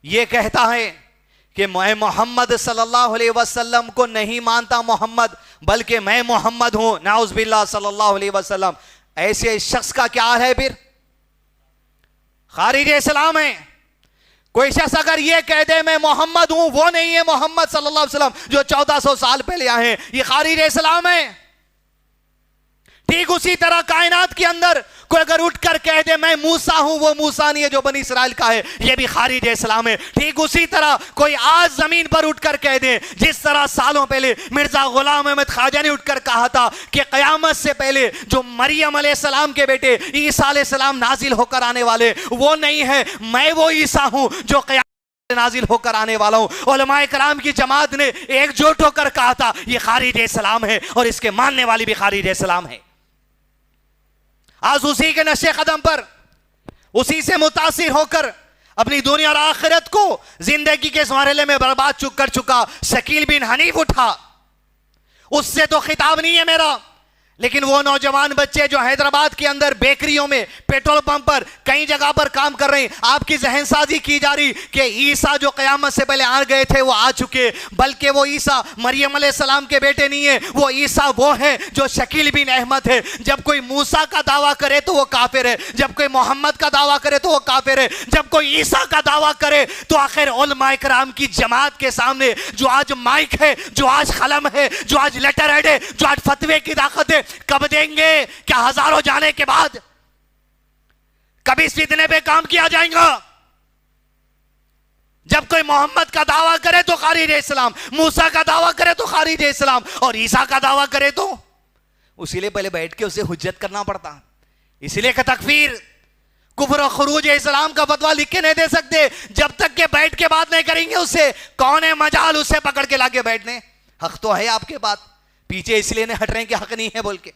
یہ کہتا ہے کہ میں محمد صلی اللہ علیہ وسلم کو نہیں مانتا محمد، بلکہ میں محمد ہوں، نعوذ باللہ صلی اللہ علیہ وسلم، ایسے شخص کا کیا ہے؟ پھر خارج اسلام ہے۔ کوئی شخص اگر یہ کہہ دے میں محمد ہوں، وہ نہیں ہے محمد صلی اللہ علیہ وسلم جو 1400 سال پہلے آئے ہیں، یہ خارج اسلام ہے۔ ٹھیک اسی طرح کائنات کے اندر کوئی اگر اٹھ کر کہہ دے میں موسیٰ ہوں، وہ موسیٰ نہیں ہے جو بنی اسرائیل کا ہے، یہ بھی خارج اسلام ہے۔ ٹھیک اسی طرح کوئی آج زمین پر اٹھ کر کہہ دے، جس طرح سالوں پہلے مرزا غلام احمد خواجہ نے اٹھ کر کہا تھا کہ قیامت سے پہلے جو مریم علیہ السلام کے بیٹے عیسیٰ علیہ السلام نازل ہو کر آنے والے وہ نہیں ہے، میں وہ عیسیٰ ہوں جو قیامت نازل ہو کر آنے والا ہوں۔ علماء کرام کی جماعت نے ایک جوٹ ہو کر کہا تھا یہ خارج اسلام ہے، اور اس کے ماننے والی بھی خارج اسلام ہے۔ آج اسی کے نقش قدم پر، اسی سے متاثر ہو کر اپنی دنیا اور آخرت کو زندگی کے اس مرحلے میں برباد کر چکا شکیل بن حنیف اٹھا۔ اس سے تو خطاب نہیں ہے میرا، لیکن وہ نوجوان بچے جو حیدرآباد کے اندر بیکریوں میں، پیٹرول پمپ پر، کئی جگہ پر کام کر رہے ہیں، آپ کی ذہن سازی کی جا رہی کہ عیسیٰ جو قیامت سے پہلے آ گئے تھے وہ آ چکے، بلکہ وہ عیسیٰ مریم علیہ السلام کے بیٹے نہیں ہیں، وہ عیسیٰ وہ ہیں جو شکیل بن احمد ہے۔ جب کوئی موسیٰ کا دعویٰ کرے تو وہ کافر ہے، جب کوئی محمد کا دعویٰ کرے تو وہ کافر ہے، جب کوئی عیسیٰ کا دعویٰ کرے تو آخر علماء کرام کی جماعت کے سامنے جو آج مائک ہے، جو آج قلم ہے، جو آج لیٹر ہیڈ ہے، جو آج فتوے کی طاقت ہے، کب دیں گے؟ کیا ہزاروں جانے کے بعد؟ کبھی اس فتنے پہ کام کیا جائے گا؟ جب کوئی محمد کا دعویٰ کرے تو خارج اسلام، موسیٰ کا دعویٰ کرے تو خارج اسلام، اور عیسیٰ کا دعویٰ کرے تو اسی لیے پہلے بیٹھ کے اسے حجت کرنا پڑتا، اسی لیے کہ تکفیر، کفر و خروج اسلام کا فتویٰ لکھ کے نہیں دے سکتے جب تک کہ بیٹھ کے بات نہیں کریں گے اس سے۔ کون ہے مجال اسے پکڑ کے لا کے بیٹھنے؟ حق تو ہے آپ کے بات، پیچھے اس لیے نہیں ہٹ رہے ہیں کہ حق نہیں ہے بول کے۔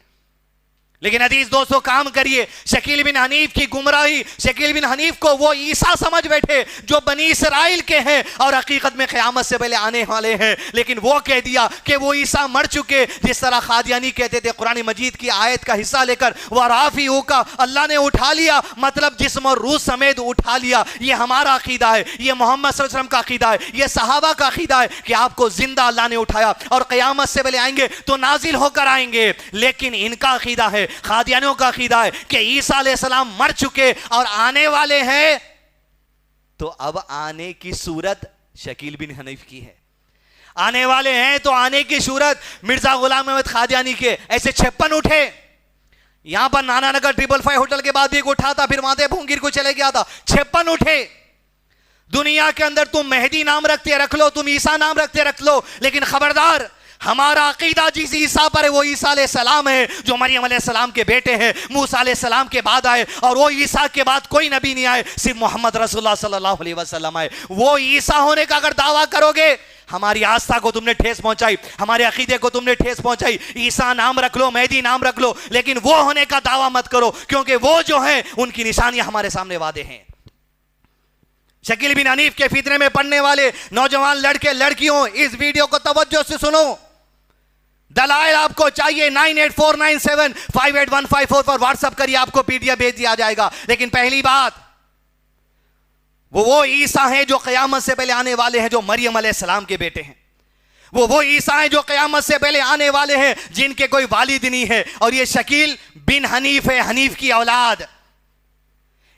لیکن عزیز دوستو کام کریے، شکیل بن حنیف کی گمراہی، شکیل بن حنیف کو وہ عیسیٰ سمجھ بیٹھے جو بنی اسرائیل کے ہیں اور حقیقت میں قیامت سے پہلے آنے والے ہیں، لیکن وہ کہہ دیا کہ وہ عیسیٰ مر چکے، جس طرح قادیانی کہتے تھے قرآن مجید کی آیت کا حصہ لے کر وَرَافِعُوكَ کا اللہ نے اٹھا لیا، مطلب جسم اور روح سمیت اٹھا لیا۔ یہ ہمارا عقیدہ ہے، یہ محمد صلی اللہ علیہ وسلم کا عقیدہ ہے، یہ صحابہ کا عقیدہ ہے کہ آپ کو زندہ اللہ نے اٹھایا اور قیامت سے پہلے آئیں گے تو نازل ہو کر آئیں گے۔ لیکن ان کا عقیدہ ہے، قادیانیوں کا عقیدہ ہے کہ عیسیٰ علیہ السلام مر چکے اور آنے والے ہیں، تو اب آنے کی صورت شکیل بن حنیف کی ہے، آنے والے ہیں تو آنے کی صورت مرزا غلام احمد قادیانی کے ایسے 56 اٹھے۔ یہاں پر نانا نگر 555 ہوٹل کے بعد بھی اٹھا تھا، پھر مادے بھونگیر کو چلے گیا تھا، 56 اٹھے۔ دنیا کے اندر تم مہدی نام رکھتے رکھ لو، تم عیسیٰ نام رکھتے رکھ لو، لیکن خبردار ہمارا عقیدہ جس عیسیٰ پر ہے وہ عیسیٰ علیہ السلام ہے جو مریم علیہ السلام کے بیٹے ہیں، موسیٰ علیہ السلام کے بعد آئے، اور وہ عیسیٰ کے بعد کوئی نبی نہیں آئے، صرف محمد رسول اللہ صلی اللہ علیہ وسلم آئے۔ وہ عیسیٰ ہونے کا اگر دعویٰ کرو گے، ہماری آستھا کو تم نے ٹھیس پہنچائی، ہمارے عقیدے کو تم نے ٹھیس پہنچائی۔ عیسیٰ نام رکھ لو، مہدی نام رکھ لو، لیکن وہ ہونے کا دعویٰ مت کرو، کیونکہ وہ جو ہیں ان کی نشانیاں ہمارے سامنے واضح ہیں۔ شکیل بن حنیف کے فتنے میں پڑھنے والے نوجوان لڑکے لڑکیوں، اس ویڈیو کو توجہ سے سنو، دلائل آپ کو چاہیے 9849758154 پر واٹس اپ کریے، آپ کو پی ڈی ایف بھیج دیا جائے گا۔ لیکن پہلی بات، وہ عیسیٰ ہیں جو قیامت سے پہلے آنے والے ہیں جو مریم علیہ السلام کے بیٹے ہیں، وہ عیسیٰ ہیں جو قیامت سے پہلے آنے والے ہیں جن کے کوئی والد نہیں ہے، اور یہ شکیل بن حنیف ہے، حنیف کی اولاد۔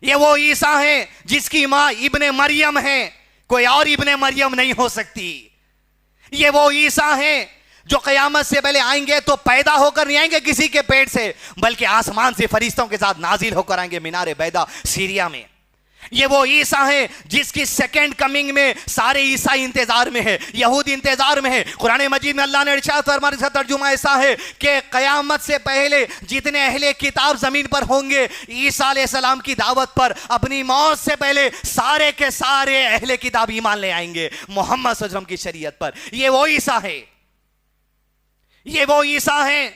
یہ وہ عیسیٰ ہیں جس کی ماں ابن مریم ہے، کوئی اور ابن مریم نہیں ہو سکتی۔ یہ وہ عیسیٰ ہیں جو قیامت سے پہلے آئیں گے تو پیدا ہو کر نہیں آئیں گے کسی کے پیٹ سے، بلکہ آسمان سے فرشتوں کے ساتھ نازل ہو کر آئیں گے مینار بیدا سیریا میں۔ یہ وہ عیسیٰ ہیں جس کی سیکنڈ کمنگ میں سارے عیسائی انتظار میں ہے، یہود انتظار میں ہے۔ قرآن مجید میں اللہ نے ارشاد فرمایا، اس کا ترجمہ ایسا ہے کہ قیامت سے پہلے جتنے اہل کتاب زمین پر ہوں گے عیسیٰ علیہ السلام کی دعوت پر، اپنی موت سے پہلے سارے کے سارے اہل کتاب ایمان لے آئیں گے محمد صلی اللہ علیہ وسلم کی شریعت پر۔ یہ وہ عیسیٰ ہے، یہ وہ عیسیٰ ہیں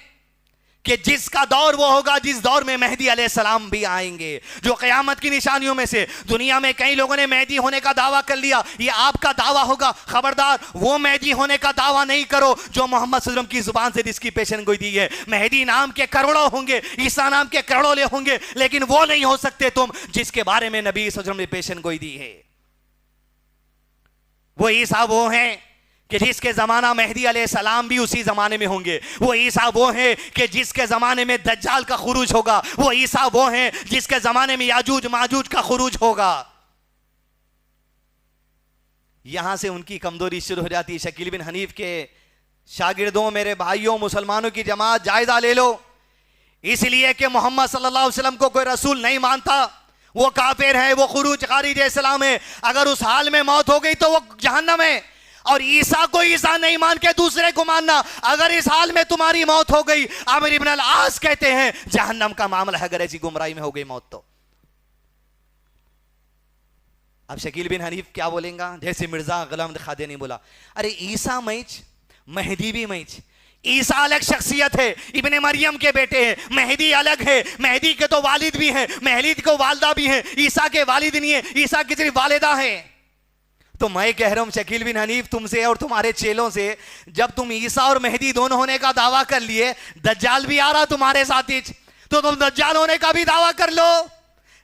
کہ جس کا دور وہ ہوگا جس دور میں مہدی علیہ السلام بھی آئیں گے، جو قیامت کی نشانیوں میں سے۔ دنیا میں کئی لوگوں نے مہدی ہونے کا دعویٰ کر لیا، یہ آپ کا دعویٰ ہوگا، خبردار وہ مہدی ہونے کا دعویٰ نہیں کرو جو محمد صلی اللہ علیہ وسلم کی زبان سے جس کی پیشن گوئی دی ہے۔ مہدی نام کے کروڑوں ہوں گے، عیسیٰ نام کے کروڑوں لے ہوں گے، لیکن وہ نہیں ہو سکتے تم جس کے بارے میں نبی صلی اللہ علیہ وسلم نے پیشن گوئی دی ہے۔ وہ عیسیٰ وہ ہیں کہ جس کے زمانہ مہدی علیہ السلام بھی اسی زمانے میں ہوں گے. وہ عیسیٰ وہ ہیں کہ جس کے زمانے میں دجال کا خروج ہوگا. وہ عیسیٰ وہ ہیں جس کے زمانے میں یاجوج ماجوج کا خروج ہوگا. یہاں سے ان کی کمزوری شروع ہو جاتی ہے. شکیل بن حنیف کے شاگردوں، میرے بھائیوں، مسلمانوں کی جماعت، جائزہ لے لو. اس لیے کہ محمد صلی اللہ علیہ وسلم کو کوئی رسول نہیں مانتا، وہ کافر ہے، وہ خارج اسلام ہے. اگر اس حال میں موت ہو گئی تو وہ جہنم ہے. اور عیسیٰ کو عیسیٰ نہیں مان کے دوسرے کو ماننا، اگر اس حال میں تمہاری موت ہو گئی، عامر ابن العاص کہتے ہیں جہنم کا معاملہ ہے اگر ایسی گمراہی میں ہو گئی موت تو. اب شکیل بن حنیف کیا بولیں گا؟ جیسے مرزا غلام خادے نہیں بولا، ارے عیسیٰ میچ، مہدی بھی میچ. عیسیٰ الگ شخصیت ہے، ابن مریم کے بیٹے ہیں. مہدی الگ ہے، مہدی کے تو والد بھی ہیں، مہدی کو والدہ بھی ہیں. عیسیٰ کے والد نہیں ہے، عیسیٰ کی صرف والدہ ہیں. تو میں کہہ رہا ہوں شکیل بن حنیف تم سے اور تمہارے چیلوں سے، جب تم عیسیٰ اور مہدی دونوں ہونے کا دعویٰ کر لیے، دجال بھی آ رہا تمہارے ساتھ ہی، تو تم دجال ہونے کا بھی دعویٰ کر لو.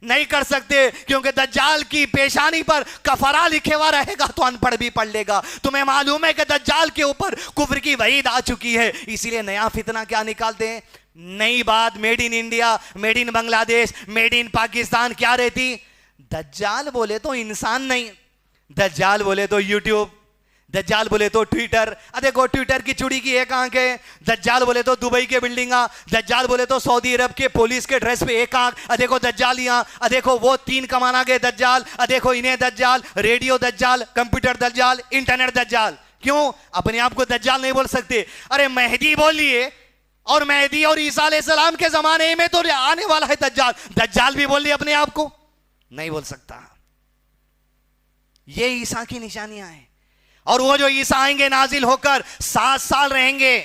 نہیں کر سکتے، کیونکہ دجال کی پیشانی پر کفرہ لکھے ہوا رہے گا تو ان پڑھ بھی پڑھ لے گا. تمہیں معلوم ہے کہ دجال کے اوپر کفر کی وعید آ چکی ہے، اسی لیے نیا فتنہ کیا نکالتے ہیں؟ نئی بات، made in India, made in Bangladesh, made ان پاکستان کیا رہتی؟ دجال بولے تو انسان نہیں، دجال بولے تو یوٹیوب، دجال بولے تو ٹویٹر. دیکھو ٹویٹر کی چوڑی کی ایک آنکھ ہے. دجال بولے تو دبئی کے بلڈنگاں، دجال بولے تو سعودی عرب کے پولیس کے ڈریس پہ ایک آنکھ. دیکھو دجالیاں، دیکھو وہ 3 کمان آگے دجال، دیکھو انہیں دجال، ریڈیو دجال، کمپیوٹر دجال، انٹرنیٹ دجال. کیوں اپنے آپ کو دجال نہیں بول سکتے؟ ارے مہدی بولیے، اور مہدی اور عیسیٰ علیہ السلام کے زمانے میں تو آنے والا ہے دجال. دجال بھی بول لیے اپنے آپ کو، نہیں بول سکتا. یہ عیسیٰ کی نشانیاں ہیں. اور وہ جو عیسیٰ آئیں گے نازل ہو کر 7 سال رہیں گے،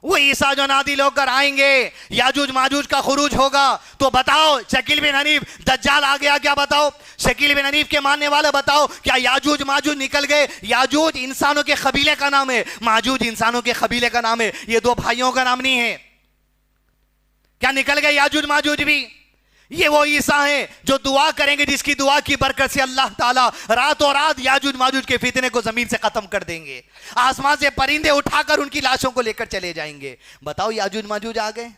وہ عیسیٰ جو نازل ہو کر آئیں گے، یاجوج ماجوج کا خروج ہوگا. تو بتاؤ شکیل بن حنیف، دجال آ گیا کیا؟ بتاؤ شکیل بن حنیف کے ماننے والے، بتاؤ کیا یاجوج ماجوج نکل گئے؟ یاجوج انسانوں کے قبیلے کا نام ہے، ماجوج انسانوں کے قبیلے کا نام ہے، یہ 2 بھائیوں کا نام نہیں ہے. کیا نکل گئے یاجوج ماجوج بھی؟ یہ وہ عیسیٰ ہیں جو دعا کریں گے، جس کی دعا کی برکت سے اللہ تعالیٰ راتوں رات یاجوج ماجوج کے فتنے کو زمین سے ختم کر دیں گے. آسمان سے پرندے اٹھا کر ان کی لاشوں کو لے کر چلے جائیں گے. بتاؤ یاجوج ماجوج آ گئے؟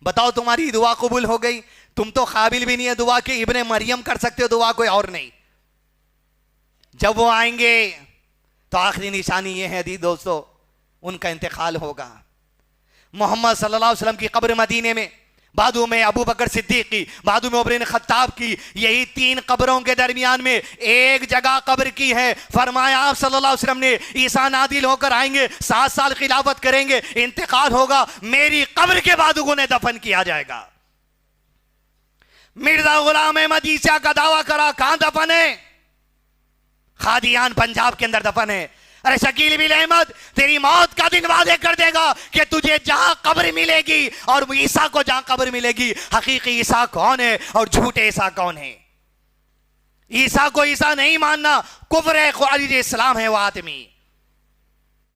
بتاؤ تمہاری دعا قبول ہو گئی؟ تم تو قابل بھی نہیں ہے دعا کے، ابن مریم کر سکتے ہو دعا، کوئی اور نہیں. جب وہ آئیں گے تو آخری نشانی یہ ہے دوستو، ان کا انتقال ہوگا. محمد صلی اللہ علیہ وسلم کی قبر مدینے میں، بعدوں میں ابو بکر صدیق کی، بعدوں میں عمر بن خطاب کی، یہی 3 قبروں کے درمیان میں ایک جگہ قبر کی ہے. فرمایا آپ صلی اللہ علیہ وسلم نے، عیسیٰ نازل ہو کر آئیں گے، 7 سال خلافت کریں گے، انتقال ہوگا، میری قبر کے بعد انہیں دفن کیا جائے گا. مرزا غلام احمد عیسیٰ کا دعویٰ کرا، کہاں دفن ہے؟ قادیان پنجاب کے اندر دفن ہے. ارے شکیل بن احمد، تیری موت کا دن وعدے کر دے گا کہ تجھے جہاں قبر ملے گی، اور عیسیٰ کو جہاں قبر ملے گی. حقیقی عیسیٰ کون ہے اور جھوٹے عیسیٰ کون ہے؟ عیسیٰ کو عیسیٰ نہیں ماننا کفر ہے، خارج اسلام ہے وہ آدمی.